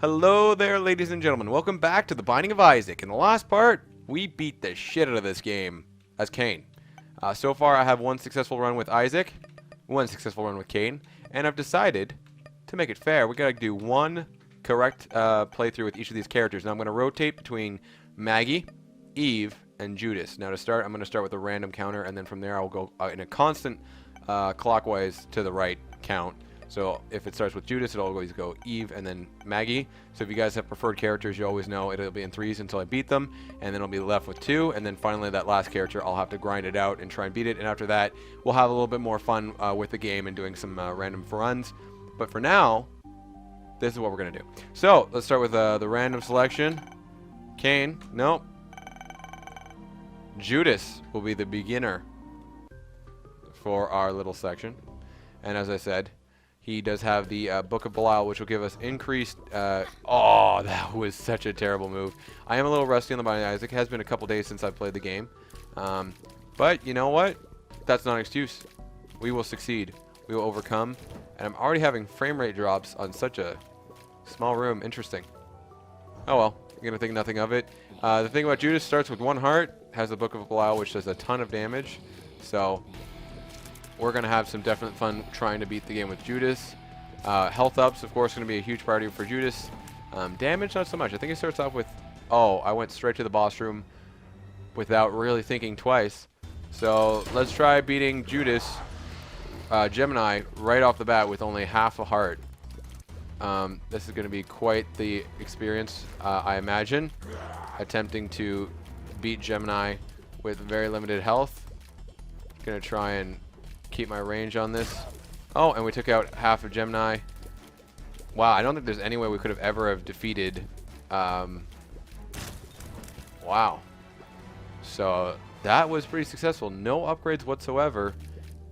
Hello there, ladies and gentlemen. Welcome back to The Binding of Isaac. In the last part, we beat the shit out of this game as Cain. So far, I have one successful run with Isaac, one successful run with Cain, and I've decided to make it fair. We gotta do one correct playthrough with each of these characters. Now, I'm gonna rotate between Maggie, Eve, and Judas. Now, to start, I'm gonna start with a random counter, and then from there, I'll go in a constant clockwise to the right count. So if it starts with Judas, it'll always go Eve and then Maggie. So if you guys have preferred characters, you always know it'll be in threes until I beat them, and then I'll be left with two, and then finally that last character, I'll have to grind it out and try and beat it, and after that, we'll have a little bit more fun with the game and doing some random runs. But for now, this is what we're going to do. So let's start with the random selection. Cain, nope. Judas will be the beginner for our little section. And as I said, he does have the Book of Belial, which will give us increased... oh, that was such a terrible move. I am a little rusty on the Binding of Isaac. It has been a couple days since I've played the game. But you know what? That's not an excuse. We will succeed. We will overcome. And I'm already having frame rate drops on such a small room. Interesting. Oh well. I'm going to think nothing of it. The thing about Judas, starts with one heart. Has the Book of Belial, which does a ton of damage. So... we're going to have some definite fun trying to beat the game with Judas. Health ups, of course, going to be a huge priority for Judas. Damage, not so much. I think he starts off with... oh, I went straight to the boss room without really thinking twice. So let's try beating Judas, Gemini, right off the bat with only half a heart. This is going to be quite the experience, I imagine. Attempting to beat Gemini with very limited health. Going to try and... keep my range on this. Oh, and we took out half of Gemini. Wow, I don't think there's any way we could have ever have defeated. Wow. So that was pretty successful. No upgrades whatsoever,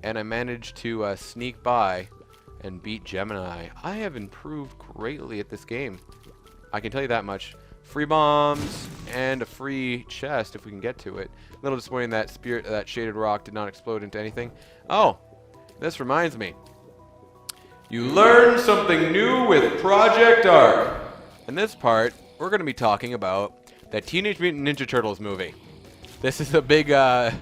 and I managed to sneak by and beat Gemini. I have improved greatly at this game. I can tell you that much. Free bombs and a free chest if we can get to it. A little disappointing that that shaded rock did not explode into anything. Oh, this reminds me. You learn something new with Project Arc. In this part, we're going to be talking about that Teenage Mutant Ninja Turtles movie. This is a big, I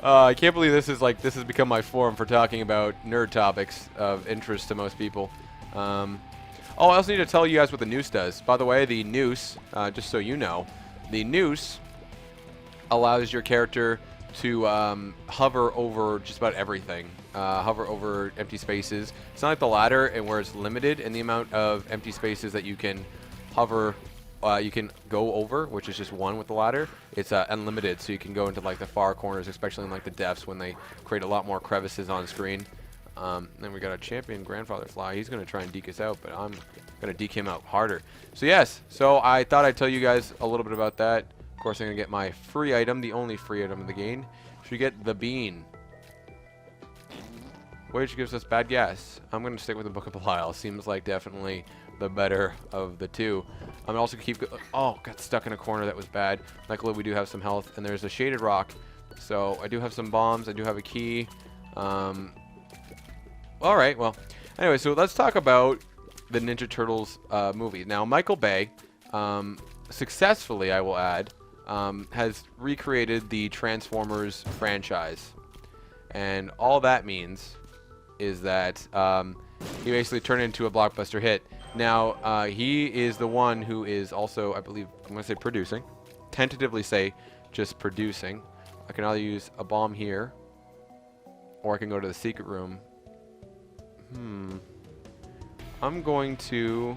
can't believe this has become my forum for talking about nerd topics of interest to most people. Oh, I also need to tell you guys what the noose does. By the way, the noose, just so you know, the noose allows your character to hover over just about everything. Hover over empty spaces. It's not like the ladder, and where it's limited in the amount of empty spaces that you can hover, you can go over, which is just one with the ladder. It's unlimited, so you can go into like the far corners, especially in like the depths when they create a lot more crevices on screen. Then we got a champion grandfather fly. He's going to try and deke us out, but I'm going to deke him out harder. So yes, so I thought I'd tell you guys a little bit about that. Of course, I'm going to get my free item, the only free item in the game. Should we get the bean? Which gives us bad gas. I'm going to stick with the Book of Belial. Seems like definitely the better of the two. I'm also going to keep... oh, got stuck in a corner. That was bad. Luckily, we do have some health, and there's a shaded rock. So I do have some bombs. I do have a key. Alright, well, anyway, so let's talk about the Ninja Turtles movie. Now, Michael Bay, successfully, I will add, has recreated the Transformers franchise. And all that means is that he basically turned it into a blockbuster hit. Now, he is the one who is also, I believe, I'm going to say producing. Tentatively say just producing. I can either use a bomb here, or I can go to the secret room. I'm going to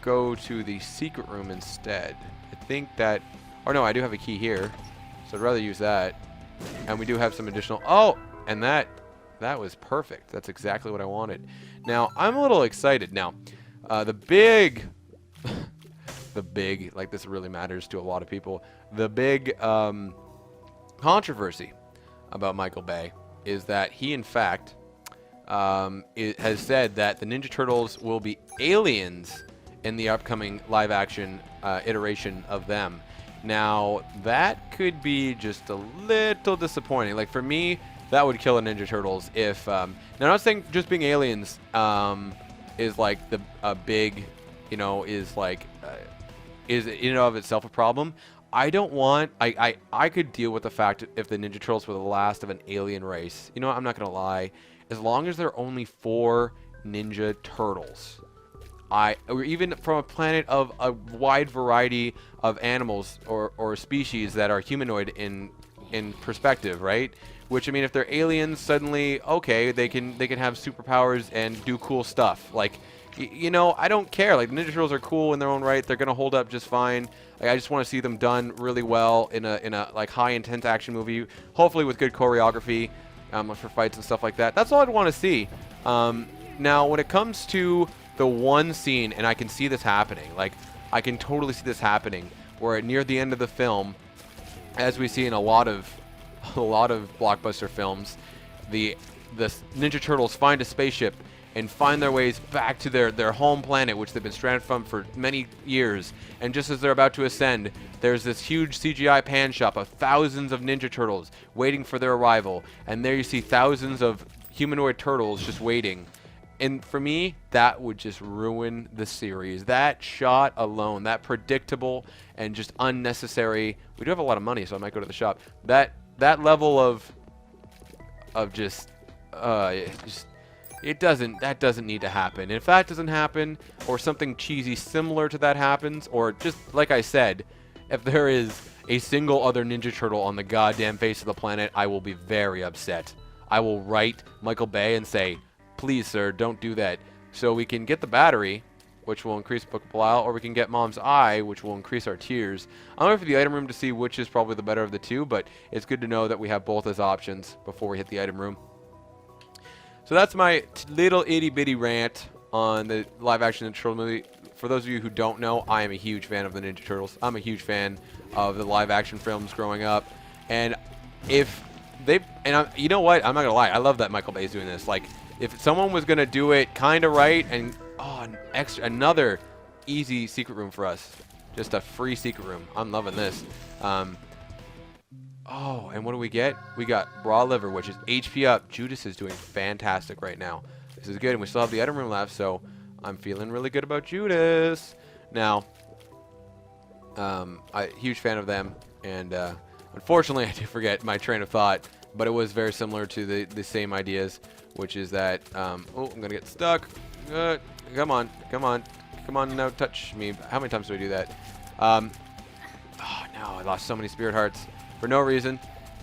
go to the secret room instead. I think that... oh no, I do have a key here, so I'd rather use that. And we do have some additional... oh! And that was perfect. That's exactly what I wanted. Now, I'm a little excited. Now, the big... the big... like, this really matters to a lot of people. The big controversy about Michael Bay is that he, in fact... it has said that the Ninja Turtles will be aliens in the upcoming live-action iteration of them. Now, that could be just a little disappointing. Like, for me, that would kill a Ninja Turtles if... now, I'm not saying just being aliens is, like, a big you know, is like is in and of itself a problem. I don't want. I could deal with the fact if the Ninja Turtles were the last of an alien race. You know what? I'm not gonna lie. As long as there are only 4 Ninja Turtles, or even from a planet of a wide variety of animals or species that are humanoid in perspective, right? Which, I mean, if they're aliens, suddenly, okay, they can have superpowers and do cool stuff. Like, you know, I don't care. Like, the Ninja Turtles are cool in their own right. They're gonna hold up just fine. Like, I just want to see them done really well in a like high intense action movie, hopefully with good choreography for fights and stuff like that. That's all I'd want to see. Now, when it comes to the one scene, and I can see this happening, like, I can totally see this happening, where near the end of the film, as we see in a lot of blockbuster films, the Ninja Turtles find a spaceship and find their ways back to their home planet, which they've been stranded from for many years. And just as they're about to ascend, there's this huge CGI pan shop of thousands of Ninja Turtles waiting for their arrival. And there you see thousands of humanoid turtles just waiting. And for me, that would just ruin the series. That shot alone, that predictable and just unnecessary. We do have a lot of money, so I might go to the shop. That level of just that doesn't need to happen. If that doesn't happen, or something cheesy similar to that happens, or just like I said, if there is a single other Ninja Turtle on the goddamn face of the planet, I will be very upset. I will write Michael Bay and say, please, sir, don't do that. So we can get the battery, which will increase Book of Belial, or we can get Mom's Eye, which will increase our tears. I'm waiting for the item room to see which is probably the better of the two, but it's good to know that we have both as options before we hit the item room. So that's my little itty-bitty rant on the live-action Ninja Turtle movie. For those of you who don't know, I am a huge fan of the Ninja Turtles. I'm a huge fan of the live-action films growing up. And if they... And you know what? I'm not going to lie. I love that Michael Bay's doing this. Like, if someone was going to do it kind of right and... Oh, another easy secret room for us. Just a free secret room. I'm loving this. Oh, and what do we get? We got raw liver, which is HP up. Judas is doing fantastic right now. This is good, and we still have the item room left, so I'm feeling really good about Judas. Now, huge fan of them, and unfortunately, I did forget my train of thought, but it was very similar to the same ideas, which is that, oh, I'm gonna get stuck. Come on, now touch me. How many times do I do that? Oh no, I lost so many spirit hearts for no reason.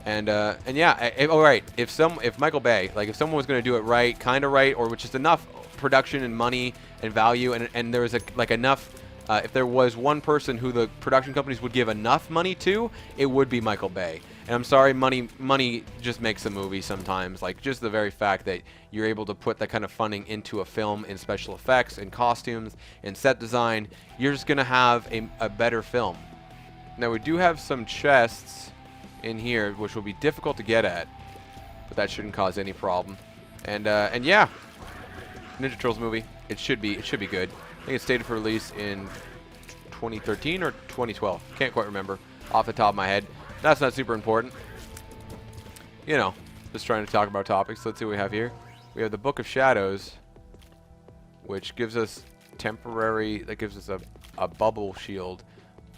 And yeah, all right. If Michael Bay, like, if someone was going to do it right, kind of right, or with just enough production and money and value, and there was enough, if there was one person who the production companies would give enough money to, it would be Michael Bay. And I'm sorry, money just makes a movie sometimes. Like, just the very fact that you're able to put that kind of funding into a film in special effects, in costumes, in set design, you're just going to have a better film. Now, we do have some chests in here, which will be difficult to get at, but that shouldn't cause any problem. And yeah, Ninja Turtles movie. It should be good. I think it's stated for release in 2013 or 2012. Can't quite remember off the top of my head. That's not super important. You know, just trying to talk about topics. Let's see what we have here. We have the Book of Shadows, which gives us temporary. That gives us a bubble shield.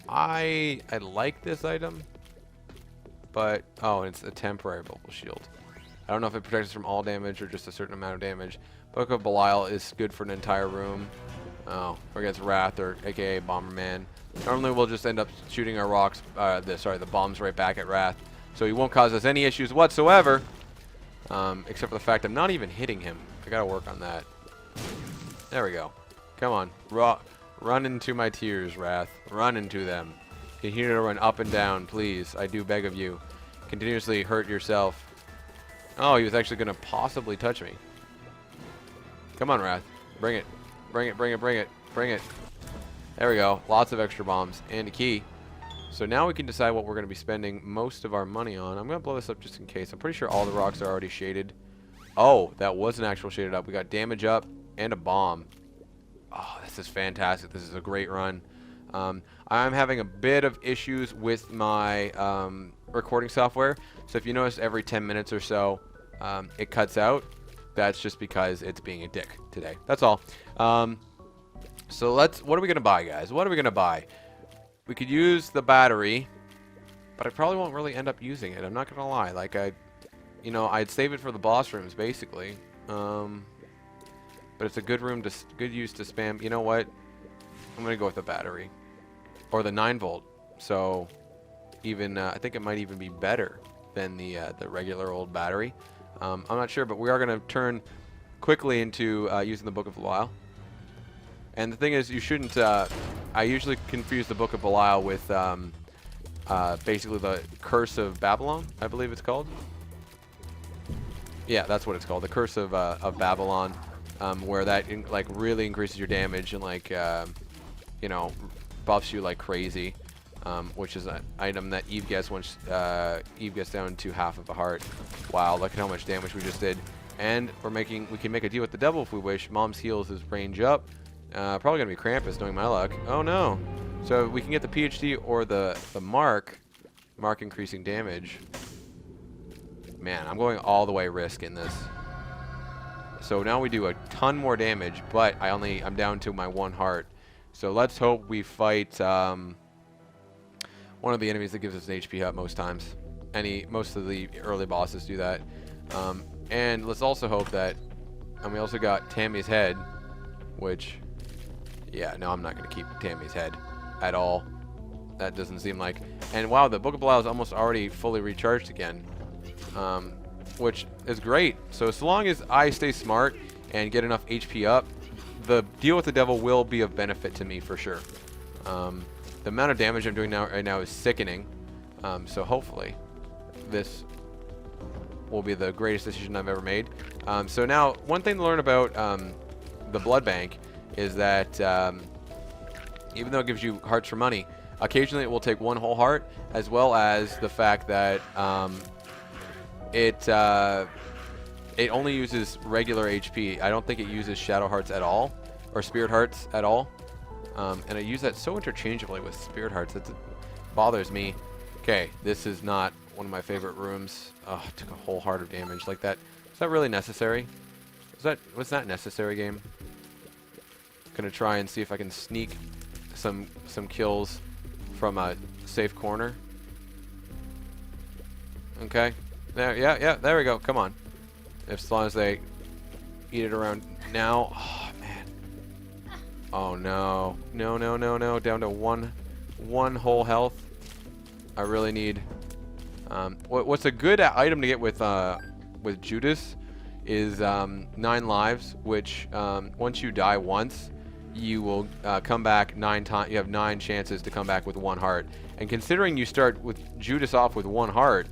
I like this item. But, oh, it's a temporary bubble shield. I don't know if it protects us from all damage or just a certain amount of damage. Book of Belial is good for an entire room. Oh, or against Wrath, or aka Bomberman. Normally we'll just end up shooting our rocks, the bombs right back at Wrath. So he won't cause us any issues whatsoever. Except for the fact I'm not even hitting him. I gotta work on that. There we go. Come on. Run into my tears, Wrath. Run into them. Continue to run up and down, please. I do beg of you. Continuously hurt yourself. Oh, he was actually going to possibly touch me. Come on, Wrath. Bring it. Bring it, bring it, bring it. Bring it. There we go. Lots of extra bombs. And a key. So now we can decide what we're going to be spending most of our money on. I'm going to blow this up just in case. I'm pretty sure all the rocks are already shaded. Oh, that was an actual shaded up. We got damage up and a bomb. Oh, this is fantastic. This is a great run. I'm having a bit of issues with my recording software. So if you notice every 10 minutes or so it cuts out, that's just because it's being a dick today. That's all. So what are we going to buy, guys? What are we going to buy? We could use the battery, but I probably won't really end up using it. I'm not going to lie. Like, I'd save it for the boss rooms, basically. But it's a good good use to spam. You know what? I'm going to go with the battery. Or the 9-volt. So, even, I think it might even be better than the regular old battery. I'm not sure, but we are going to turn quickly into using the Book of Belial. And the thing is, you shouldn't, I usually confuse the Book of Belial with basically the Curse of Babylon, I believe it's called. Yeah, that's what it's called, the Curse of Babylon, where that like really increases your damage and like, you know, buffs you like crazy, which is an item that Eve gets once Eve gets down to half of a heart. Wow, look at how much damage we just did. And we can make a deal with the devil if we wish. Mom's heals his range up. Probably gonna be Krampus, knowing my luck. Oh no! So we can get the PhD or the mark increasing damage. Man, I'm going all the way risk in this. So now we do a ton more damage, but I'm down to my 1 heart. So let's hope we fight one of the enemies that gives us an HP up most times. Most of the early bosses do that. And let's also hope that, and we also got TAMMYS head, which, yeah, no, I'm not going to keep TAMMYS head at all. That doesn't seem like, and wow, the Book of Belial is almost already fully recharged again, which is great. So long as I stay smart and get enough HP up, the deal with the devil will be of benefit to me for sure. The amount of damage I'm doing right now is sickening. So hopefully this will be the greatest decision I've ever made. So now, one thing to learn about the blood bank is that even though it gives you hearts for money, occasionally it will take 1 whole heart, as well as the fact that it only uses regular HP. I don't think it uses shadow hearts at all, or spirit hearts at all. And I use that so interchangeably with spirit hearts that it bothers me. Okay, this is not one of my favorite rooms. Oh, it took a whole heart of damage like that. Is that really necessary? Was that necessary, game? Gonna try and see if I can sneak some kills from a safe corner. Okay. There, yeah, there we go. Come on. As long as they eat it around now. Oh, man. Oh, no. No. Down to one whole health. I really need... what's a good item to get with Judas is 9 lives, which once you die once, you will come back 9 times. You have 9 chances to come back with 1 heart. And considering you start with Judas off with 1 heart,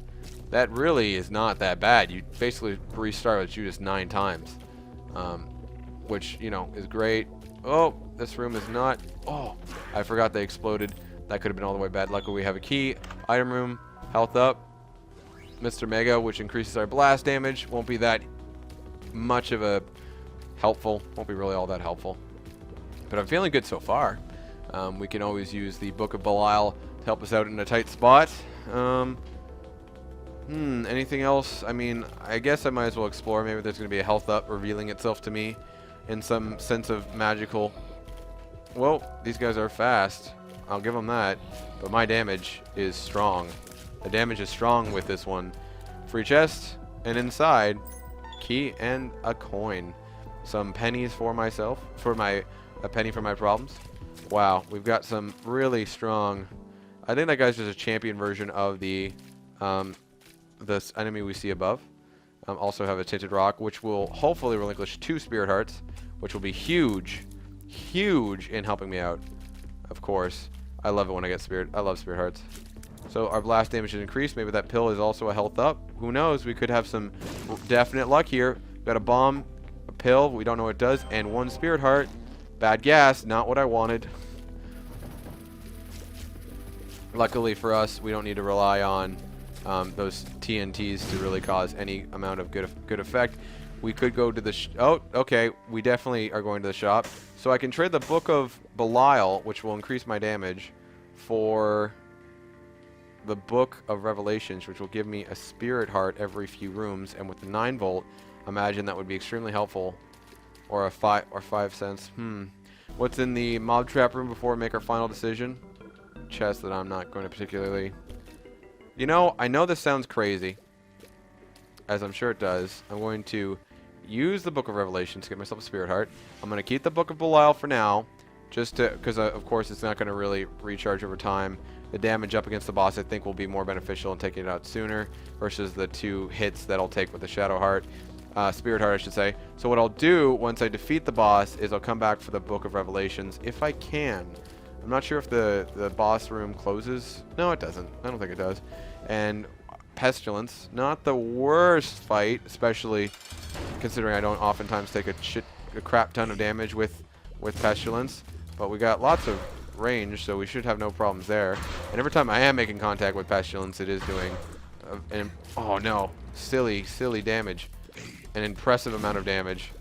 that really is not that bad. You basically restart with Judas 9 times, which, you know, is great. Oh, this room is not... Oh, I forgot they exploded. That could have been all the way bad. Luckily, we have a key. Item room, health up. Mr. Mega, which increases our blast damage. Won't be that much of a helpful. Won't be really all that helpful. But I'm feeling good so far. We can always use the Book of Belial to help us out in a tight spot. Anything else? I mean, I guess I might as well explore. Maybe there's going to be a health up revealing itself to me in some sense of magical... Well, these guys are fast. I'll give them that. But my damage is strong. The damage is strong with this one. Free chest, and inside, key and a coin. Some pennies for myself, a penny for my problems. Wow, we've got some really strong... I think that guy's just a champion version of the this enemy we see above. Also have a tinted rock, which will hopefully relinquish 2 spirit hearts, which will be huge in helping me out. Of course, I love it when I get spirit. I love spirit hearts. So our blast damage is increased. Maybe that pill is also a health up. Who knows? We could have some definite luck here. We've got a bomb, a pill. We don't know what it does, and 1 spirit heart. Bad gas. Not what I wanted. Luckily for us, we don't need to rely on those TNTs to really cause any amount of good effect. We could go to the... Oh, okay. We definitely are going to the shop. So I can trade the Book of Belial, which will increase my damage, for the Book of Revelations, which will give me a spirit heart every few rooms. And with the 9-volt, imagine that would be extremely helpful. Or a 5 cents. What's in the mob trap room before we make our final decision? Chest that I'm not going to particularly... You know, I know this sounds crazy, as I'm sure it does. I'm going to use the Book of Revelation to get myself a Spirit Heart. I'm going to keep the Book of Belial for now, just to, because of course it's not going to really recharge over time. The damage up against the boss I think will be more beneficial in taking it out sooner versus the 2 hits that I'll take with the Shadow Heart. Spirit Heart, I should say. So what I'll do once I defeat the boss is I'll come back for the Book of Revelations if I can. I'm not sure if the boss room closes. No, it doesn't. I don't think it does. And Pestilence, not the worst fight, especially considering I don't oftentimes take a crap ton of damage with Pestilence. But we got lots of range, so we should have no problems there. And every time I am making contact with Pestilence, it is doing oh no, silly damage. An impressive amount of damage.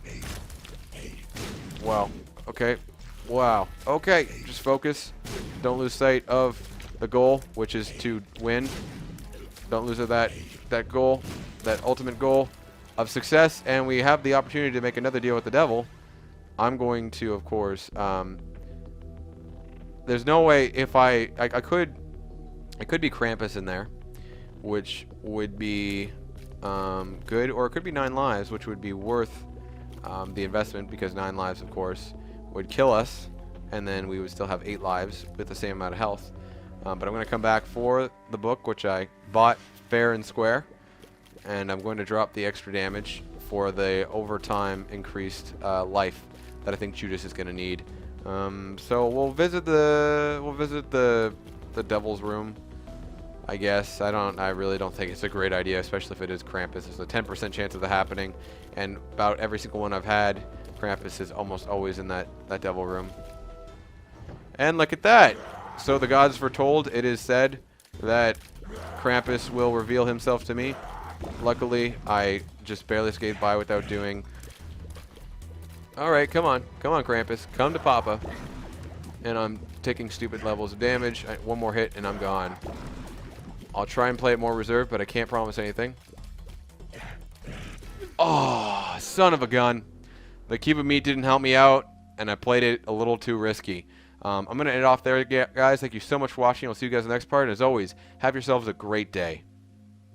Wow. Okay. Wow. Okay. Just focus. Don't lose sight of the goal, which is to win. Don't lose that goal, that ultimate goal of success. And we have the opportunity to make another deal with the devil. I'm going to, of course, there's no way if I could be Krampus in there, which would be good, or it could be 9 lives, which would be worth the investment, because 9 lives, of course, would kill us, and then we would still have 8 lives with the same amount of health. But I'm going to come back for the book, which I bought fair and square, and I'm going to drop the extra damage for the overtime increased life that I think Judas is going to need. So we'll visit the devil's room, I guess. I really don't think it's a great idea, especially if it is Krampus. There's a 10% chance of that happening, and about every single one I've had, Krampus is almost always in that devil room. And look at that! So the gods foretold, it is said that Krampus will reveal himself to me. Luckily, I just barely escaped by without doing... Alright, come on, Krampus. Come to Papa. And I'm taking stupid levels of damage. One more hit and I'm gone. I'll try and play it more reserved, but I can't promise anything. Oh, son of a gun. The cube of meat didn't help me out, and I played it a little too risky. I'm going to end it off there, guys. Thank you so much for watching. I'll see you guys in the next part. And as always, have yourselves a great day.